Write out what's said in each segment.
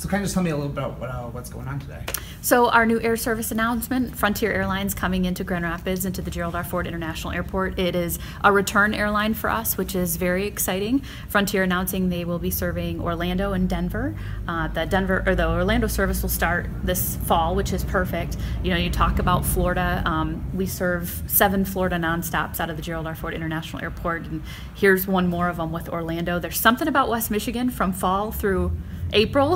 So kind of just tell me a little bit about what's going on today. So our new air service announcement, Frontier Airlines coming into Grand Rapids, into the Gerald R International Airport. It is a return airline for us, which is very exciting. Frontier announcing they will be serving Orlando and Denver. The Orlando service will start this fall, which is perfect. You know, you talk about Florida. We serve 7 Florida nonstops out of the Gerald R International Airport, and here's one more of them with Orlando. There's something about West Michigan from fall through April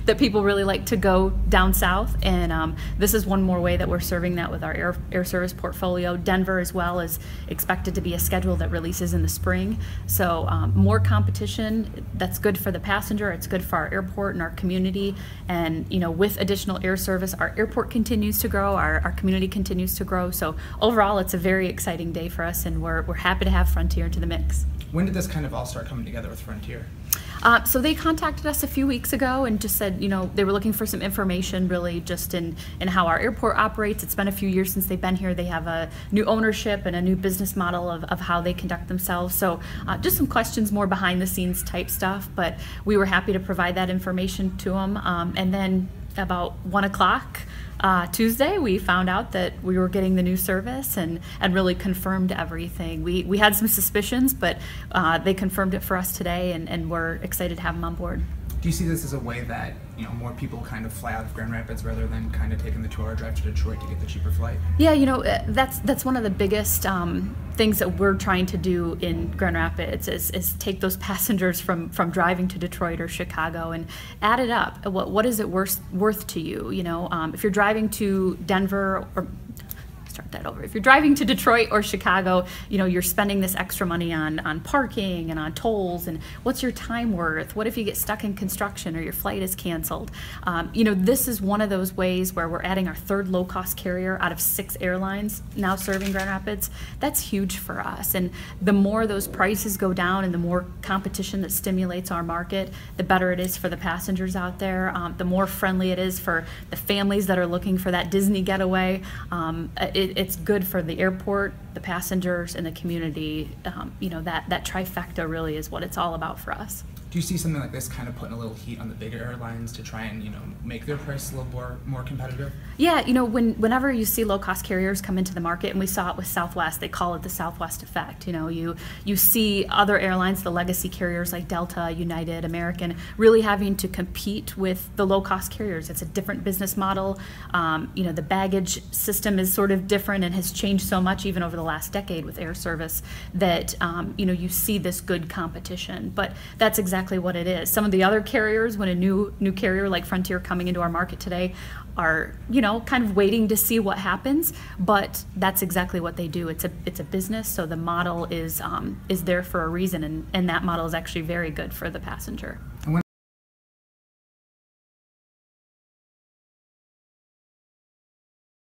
that people really like to go down south, and this is one more way that we're serving that with our air service portfolio. Denver as well is expected to be a schedule that releases in the spring, so more competition. That's good for the passenger, it's good for our airport and our community, and you know, with additional air service, our airport continues to grow, our community continues to grow. So overall, it's a very exciting day for us, and we're happy to have Frontier into the mix. When did this kind of all start coming together with Frontier? So they contacted us a few weeks ago and just said, you know, they were looking for some information really just in how our airport operates. It's been a few years since they've been here. They have a new ownership and a new business model of how they conduct themselves. So just some questions, more behind the scenes type stuff, but we were happy to provide that information to them. And then about 1 o'clock Tuesday, we found out that we were getting the new service and really confirmed everything. We had some suspicions, but they confirmed it for us today, and we're excited to have them on board. Do you see this as a way that, you know, more people kind of fly out of Grand Rapids rather than kind of taking the 2-hour drive to Detroit to get the cheaper flight? Yeah, you know, that's one of the biggest things that we're trying to do in Grand Rapids is take those passengers from driving to Detroit or Chicago and add it up. What is it worth to you? You know, if you're driving to Denver or start that over. If you're driving to Detroit or Chicago, you know, you're spending this extra money on parking and on tolls, and what's your time worth? What if you get stuck in construction or your flight is canceled? You know, this is one of those ways where we're adding our 3rd low-cost carrier out of 6 airlines now serving Grand Rapids. That's huge for us, and the more those prices go down and the more competition that stimulates our market, the better it is for the passengers out there, the more friendly it is for the families that are looking for that Disney getaway. It's good for the airport, the passengers, and the community. You know, that trifecta really is what it's all about for us. Do you see something like this kind of putting a little heat on the bigger airlines to try and, you know, make their price a little more competitive? Yeah, you know, whenever you see low-cost carriers come into the market, and we saw it with Southwest, they call it the Southwest effect. You know, you see other airlines, the legacy carriers like Delta, United, American, really having to compete with the low-cost carriers. It's a different business model. You know, the baggage system is sort of different and has changed so much even over the last decade with air service that, you know, you see this good competition. But that's exactly what it is. Some of the other carriers, when a new carrier like Frontier coming into our market today, are, you know, kind of waiting to see what happens, but that's exactly what they do. It's a business, so the model is there for a reason, and that model is actually very good for the passenger.